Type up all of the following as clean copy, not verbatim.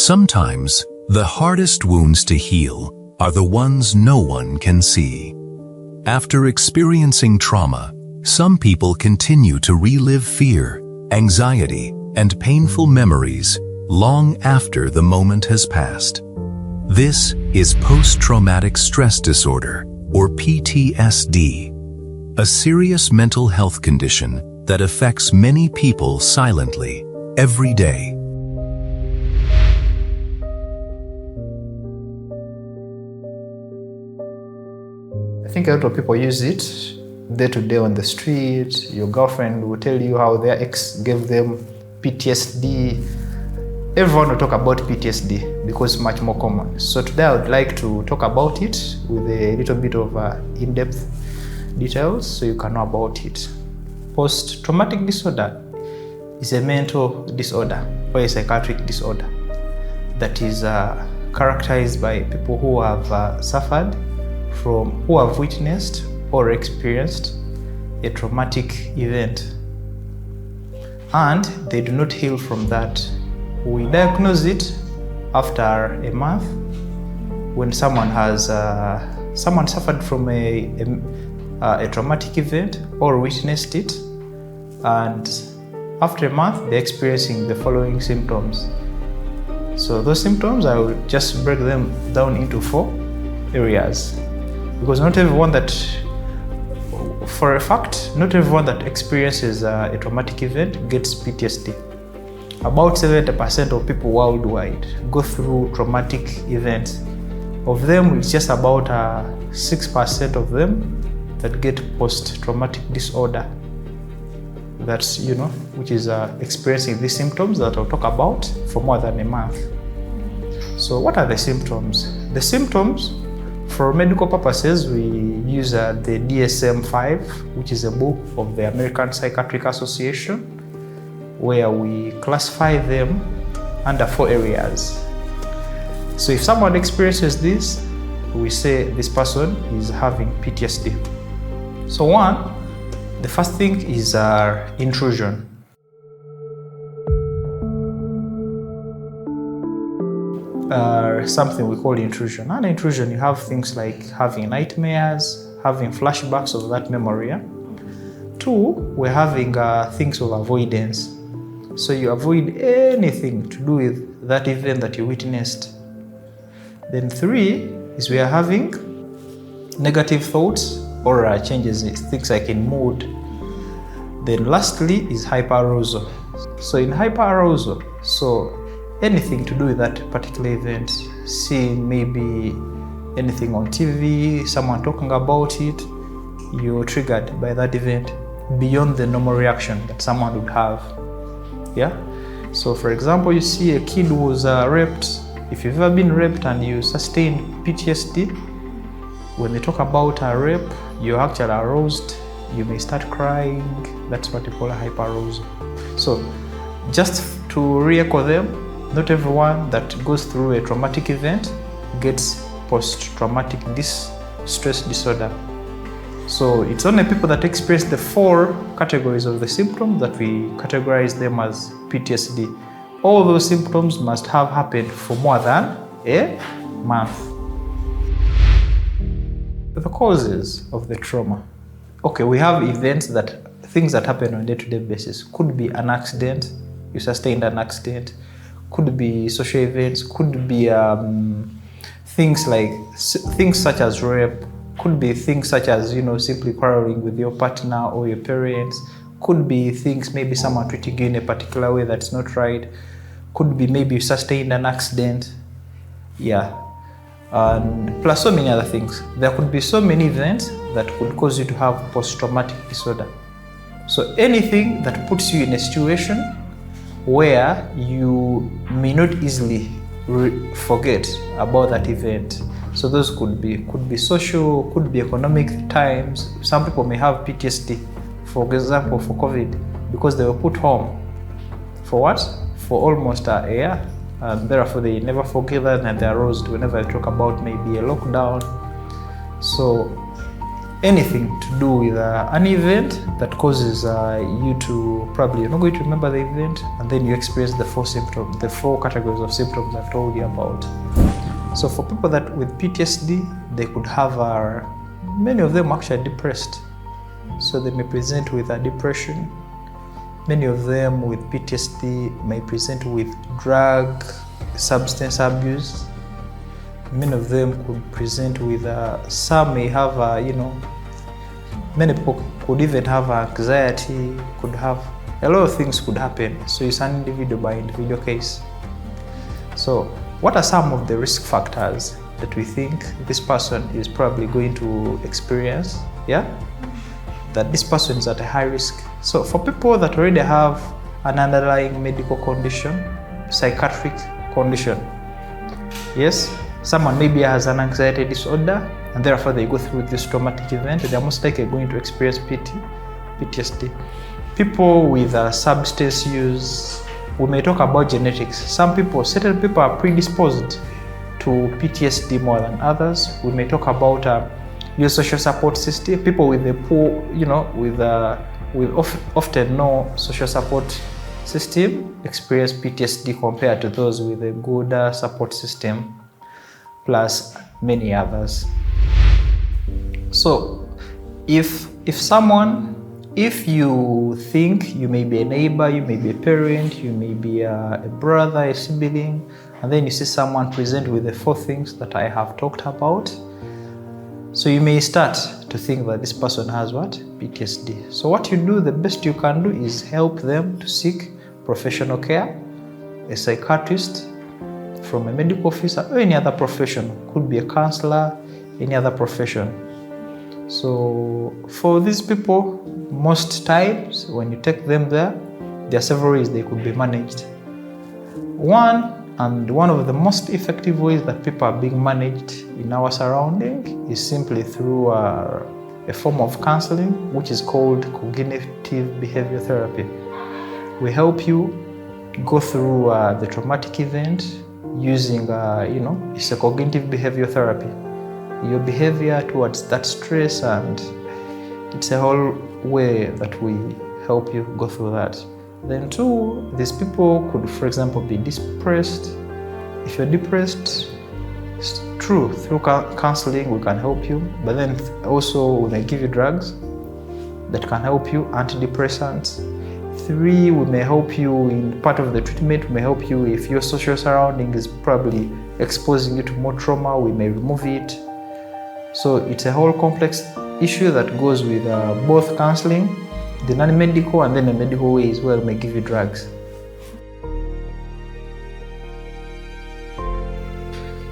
Sometimes, the hardest wounds to heal are the ones no one can see. After experiencing trauma, some people continue to relive fear, anxiety, and painful memories long after the moment has passed. This is post-traumatic stress disorder, or PTSD, a serious mental health condition that affects many people silently, every day. I think a lot of people use it day to day on the street. Your girlfriend will tell you how their ex gave them PTSD. Everyone will talk about PTSD because it's much more common. So today I would like to talk about it with a little bit of in-depth details so you can know about it. Post-traumatic disorder is a mental disorder or a psychiatric disorder that is characterized by people who have who have witnessed or experienced a traumatic event, and they do not heal from that. We diagnose it after a month when someone suffered from a traumatic event or witnessed it, and after a month they're experiencing the following symptoms. So those symptoms, I will just break them down into 4 areas, because not everyone that experiences a traumatic event gets PTSD. About 70% of people worldwide go through traumatic events. Of them, it's just about 6% of them that get post-traumatic disorder. That's, which is experiencing these symptoms that I'll talk about for more than a month. So what are the symptoms? The symptoms, for medical purposes, we use the DSM-5, which is a book of the American Psychiatric Association, where we classify them under 4 areas. So if someone experiences this, we say this person is having PTSD. So the first thing is intrusion. Something we call intrusion. And intrusion, you have things like having nightmares, having flashbacks of that memory. 2, we're having things of avoidance. So you avoid anything to do with that event that you witnessed. Then 3 is we are having negative thoughts or changes in things like in mood. Then lastly is hyperarousal. So in hyperarousal, so anything to do with that particular event, seeing maybe anything on TV, someone talking about it, you're triggered by that event beyond the normal reaction that someone would have. Yeah. So for example, you see a kid who was raped. If you've ever been raped and you sustain PTSD, when they talk about a rape, you're actually aroused. You may start crying. That's what you call a hyperarousal. So just to re-echo them, not everyone that goes through a traumatic event gets post-traumatic stress disorder. So it's only people that experience the 4 categories of the symptoms that we categorize them as PTSD. All those symptoms must have happened for more than a month. The causes of the trauma. Okay, we have things that happen on a day-to-day basis. Could be an accident, you sustained an accident. Could be social events, could be things such as rape, could be things such as, simply quarreling with your partner or your parents, could be things, maybe someone treating you in a particular way that's not right, could be maybe you sustained an accident, and plus so many other things. There could be so many events that could cause you to have post-traumatic disorder. So anything that puts you in a situation where you may not easily forget about that event. So those could be social, could be economic times. Some people may have PTSD, for example, for COVID, because they were put home for what? For almost a year, and therefore they never forget that, and they're aroused whenever I talk about maybe a lockdown. So anything to do with an event that causes you to, probably you're not going to remember the event, and then you experience the the four categories of symptoms I've told you about. So for people that with PTSD, they could have, many of them actually depressed. So they may present with a depression. Many of them with PTSD may present with drug, substance abuse. Many of them could present with, some may have, many people could even have anxiety, could have, a lot of things could happen. So it's an individual by individual case. So what are some of the risk factors that we think this person is probably going to experience? Yeah? That this person is at a high risk. So for people that already have an underlying medical condition, psychiatric condition, yes, someone maybe has an anxiety disorder and therefore they go through this traumatic event, they're most likely going to experience PTSD. People with substance use, we may talk about genetics. Certain people are predisposed to PTSD more than others. We may talk about your social support system. People with a poor, with often no social support system experience PTSD compared to those with a good support system, plus many others. So if you think you may be a neighbor, you may be a parent, you may be a brother, a sibling, and then you see someone present with the four things that I have talked about, so you may start to think that this person has what? PTSD. So what you do, the best you can do is help them to seek professional care, a psychiatrist, from a medical officer, or any other profession. Could be a counselor, any other profession. So for these people, most times when you take them there are several ways they could be managed. One of the most effective ways that people are being managed in our surrounding is simply through a form of counseling, which is called cognitive behavior therapy. We help you go through the traumatic event using, it's a cognitive behavior therapy. Your behavior towards that stress, and it's a whole way that we help you go through that. Then two, these people could, for example, be depressed. If you're depressed, it's true, through counseling we can help you, but then also we may give you drugs that can help you, antidepressants. Three, we may help you in part of the treatment. We may help you if your social surrounding is probably exposing you to more trauma, we may remove it. So it's a whole complex issue that goes with both counseling, the non-medical, and then the medical way as well may give you drugs.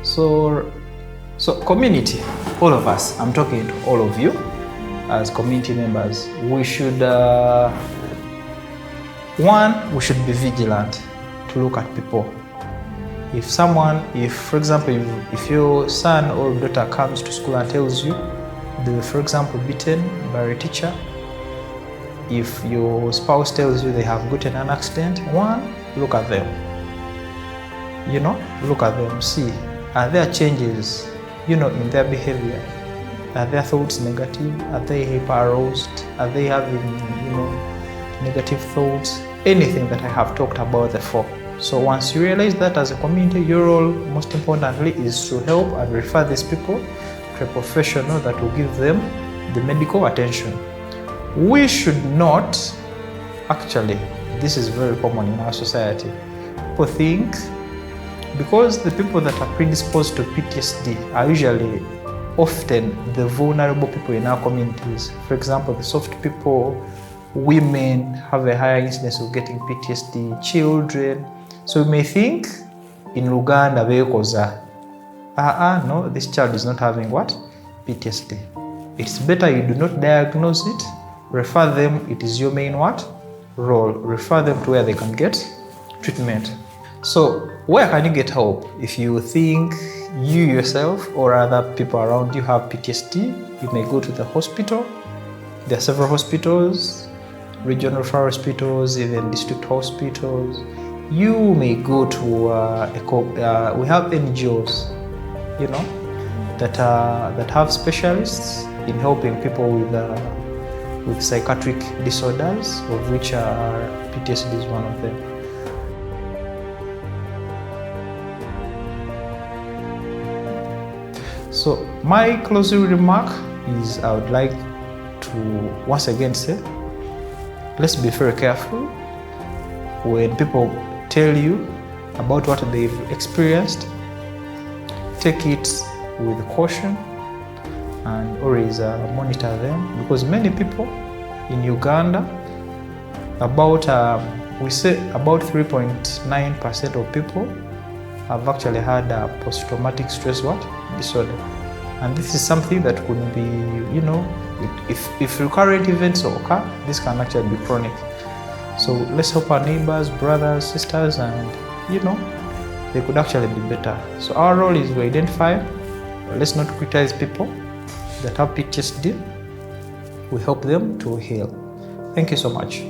So community, all of us, I'm talking to all of you as community members, we should, one, we should be vigilant to look at people. If for example, if your son or daughter comes to school and tells you they were, for example, beaten by a teacher, if your spouse tells you they have gotten an accident, one, look at them. Look at them, see, are there changes, in their behavior? Are their thoughts negative? Are they hyper-aroused? Are they having, negative thoughts? Anything that I have talked about before. So once you realize that as a community, your role, most importantly, is to help and refer these people to a professional that will give them the medical attention. We should not, actually, this is very common in our society. People think, because the people that are predisposed to PTSD are usually often the vulnerable people in our communities. For example, the soft people, women have a higher incidence of getting PTSD, children. So we may think in Uganda, no, this child is not having what? PTSD. It's better you do not diagnose it, refer them, it is your main what? Role. Refer them to where they can get treatment. So where can you get help? If you think you yourself or other people around you have PTSD, you may go to the hospital. There are several hospitals, regional referral hospitals, even district hospitals. You may go to, we have NGOs, that have specialists in helping people with psychiatric disorders, of which PTSD is one of them. So my closing remark is, I would like to once again say, let's be very careful when people tell you about what they've experienced. Take it with caution and always monitor them, because many people in Uganda, we say about 3.9% of people have actually had a post-traumatic stress disorder. And this is something that could be, if recurrent events occur, this can actually be chronic. So let's help our neighbors, brothers, sisters, and they could actually be better. So our role is to identify, let's not criticize people that have PTSD. We help them to heal. Thank you so much.